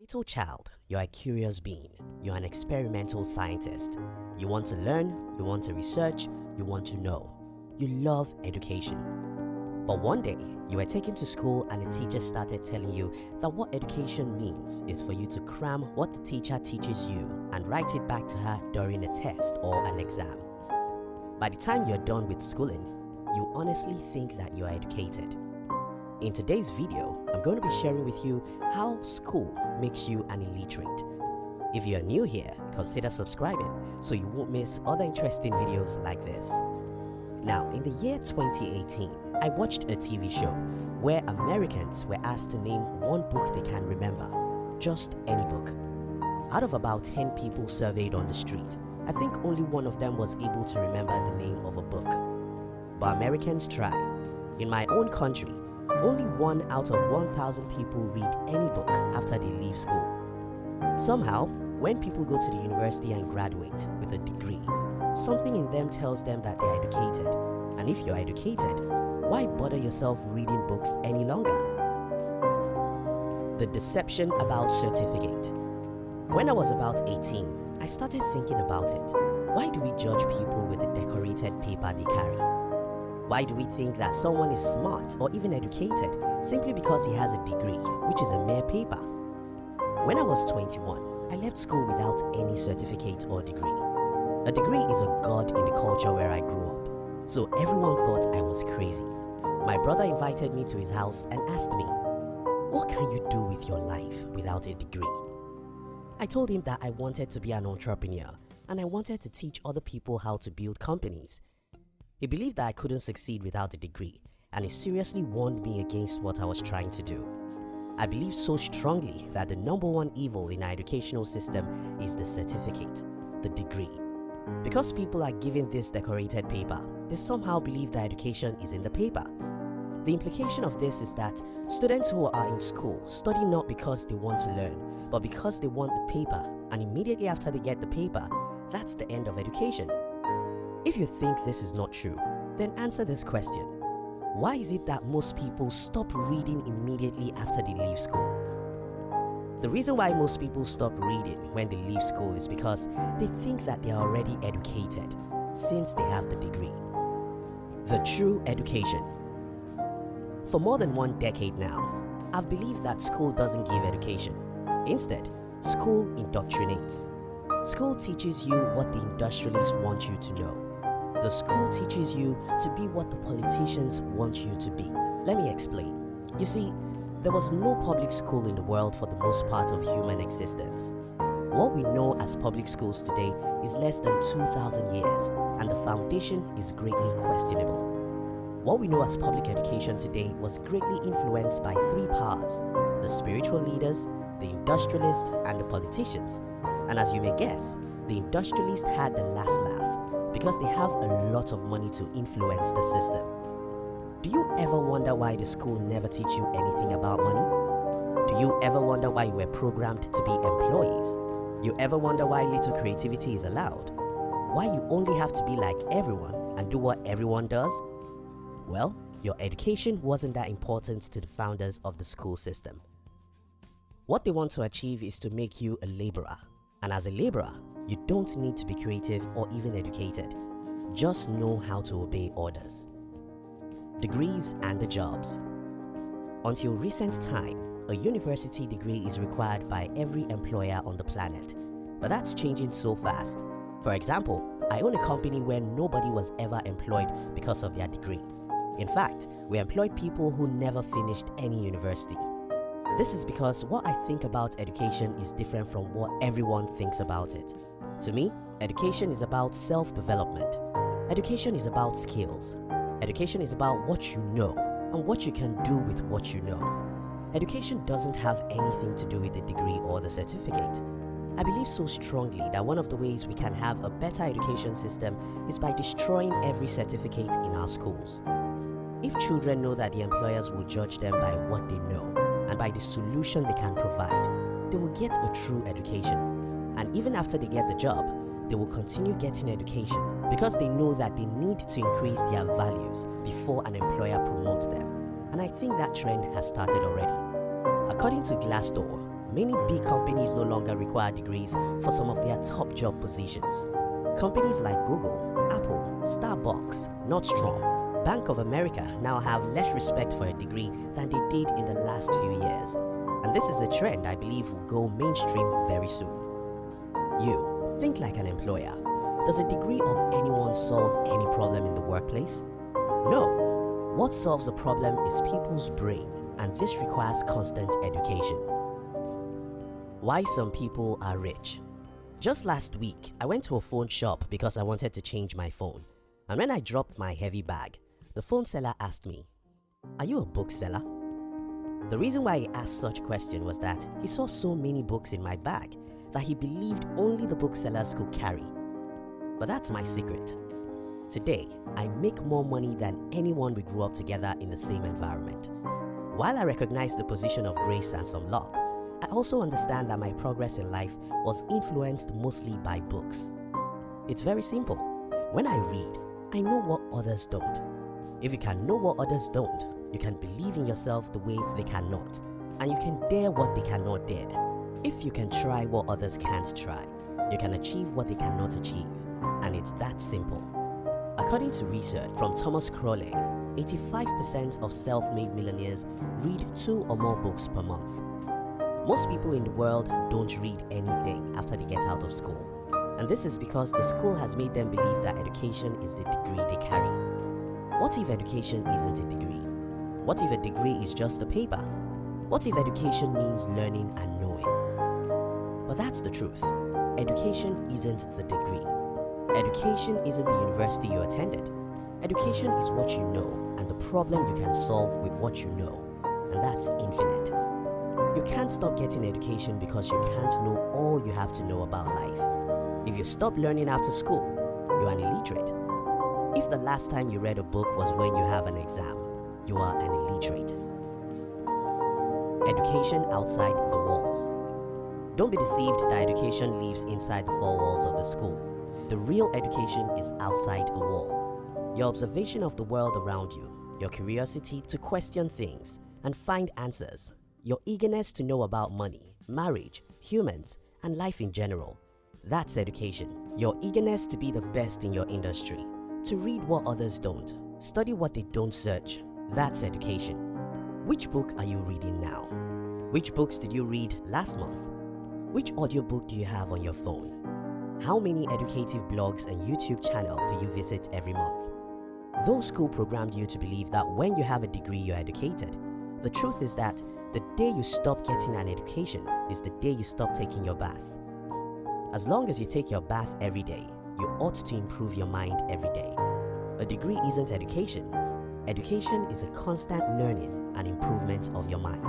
Little child, you're a curious being. You're an experimental scientist. You want to learn, you want to research, you want to know. You love education. But one day, you were taken to school and a teacher started telling you that what education means is for you to cram what the teacher teaches you and write it back to her during a test or an exam. By the time you're done with schooling, you honestly think that you are educated. In today's video, I'm going to be sharing with you how school makes you an illiterate. If you are new here, consider subscribing so you won't miss other interesting videos like this. Now, in the year 2018, I watched a TV show where Americans were asked to name one book they can remember, just any book. Out of about 10 people surveyed on the street, I think only one of them was able to remember the name of a book. But Americans try. In my own country, only 1 out of 1,000 people read any book after they leave school. Somehow, when people go to the university and graduate with a degree, something in them tells them that they're educated. And if you're educated, why bother yourself reading books any longer? The deception about certificate. When I was about 18, I started thinking about it. Why do we judge people with the decorated paper they carry? Why do we think that someone is smart or even educated simply because he has a degree, which is a mere paper? When I was 21, I left school without any certificate or degree. A degree is a god in the culture where I grew up, so everyone thought I was crazy. My brother invited me to his house and asked me, "What can you do with your life without a degree?" I told him that I wanted to be an entrepreneur and I wanted to teach other people how to build companies. He believed that I couldn't succeed without a degree, and he seriously warned me against what I was trying to do. I believe so strongly that the #1 evil in our educational system is the certificate, the degree. Because people are given this decorated paper, they somehow believe that education is in the paper. The implication of this is that students who are in school study not because they want to learn, but because they want the paper, and immediately after they get the paper, that's the end of education. If you think this is not true, then answer this question. Why is it that most people stop reading immediately after they leave school? The reason why most people stop reading when they leave school is because they think that they are already educated, since they have the degree. The true education. For more than 1 decade now, I've believed that school doesn't give education. Instead, school indoctrinates. School teaches you what the industrialists want you to know. The school teaches you to be what the politicians want you to be. Let me explain. You see, there was no public school in the world for the most part of human existence. What we know as public schools today is less than 2,000 years, and the foundation is greatly questionable. What we know as public education today was greatly influenced by 3 powers: the spiritual leaders, the industrialists, and the politicians. And as you may guess, the industrialists had the last laugh because they have a lot of money to influence the system. Do you ever wonder why the school never teach you anything about money? Do you ever wonder why you were programmed to be employees? You ever wonder why little creativity is allowed? Why you only have to be like everyone and do what everyone does? Well, your education wasn't that important to the founders of the school system. What they want to achieve is to make you a laborer. And as a laborer, you don't need to be creative or even educated. Just know how to obey orders. Degrees and the jobs. Until recent time, a university degree is required by every employer on the planet. But that's changing so fast. For example, I own a company where nobody was ever employed because of their degree. In fact, we employed people who never finished any university. This is because what I think about education is different from what everyone thinks about it. To me, education is about self-development. Education is about skills. Education is about what you know and what you can do with what you know. Education doesn't have anything to do with the degree or the certificate. I believe so strongly that one of the ways we can have a better education system is by destroying every certificate in our schools. If children know that the employers will judge them by what they know and by the solution they can provide, they will get a true education. And even after they get the job, they will continue getting education because they know that they need to increase their values before an employer promotes them. And I think that trend has started already. According to Glassdoor, many big companies no longer require degrees for some of their top job positions. Companies like Google, Apple, Starbucks, Nordstrom, Bank of America now have less respect for a degree than they did in the last few years. And this is a trend I believe will go mainstream very soon. You, think like an employer. Does a degree of anyone solve any problem in the workplace? No. What solves a problem is people's brain, and this requires constant education. Why some people are rich. Just last week, I went to a phone shop because I wanted to change my phone. And when I dropped my heavy bag, the phone seller asked me, "Are you a bookseller?" The reason why he asked such question was that he saw so many books in my bag that he believed only the booksellers could carry. But that's my secret. Today, I make more money than anyone we grew up together in the same environment. While I recognize the position of grace and some luck, I also understand that my progress in life was influenced mostly by books. It's very simple. When I read, I know what others don't. If you can know what others don't, you can believe in yourself the way they cannot, and you can dare what they cannot dare. If you can try what others can't try, you can achieve what they cannot achieve, and it's that simple. According to research from Thomas Crowley, 85% of self-made millionaires read 2 or more books per month. Most people in the world don't read anything after they get out of school, and this is because the school has made them believe that education is the degree they carry. What if education isn't a degree? What if a degree is just a paper? What if education means learning and knowing? But that's the truth. Education isn't the degree. Education isn't the university you attended. Education is what you know and the problem you can solve with what you know, and that's infinite. You can't stop getting education because you can't know all you have to know about life. If you stop learning after school, you are an illiterate. If the last time you read a book was when you have an exam, you are an illiterate. Education outside the walls. Don't be deceived that education lives inside the 4 walls of the school. The real education is outside the wall. Your observation of the world around you, your curiosity to question things and find answers, your eagerness to know about money, marriage, humans, and life in general. That's education. Your eagerness to be the best in your industry, to read what others don't, study what they don't search. That's education. Which book are you reading now? Which books did you read last month? Which audiobook do you have on your phone? How many educative blogs and YouTube channels do you visit every month? Though school programmed you to believe that when you have a degree you're educated, the truth is that the day you stop getting an education is the day you stop taking your bath. As long as you take your bath every day, you ought to improve your mind every day. A degree isn't education. Education is a constant learning and improvement of your mind.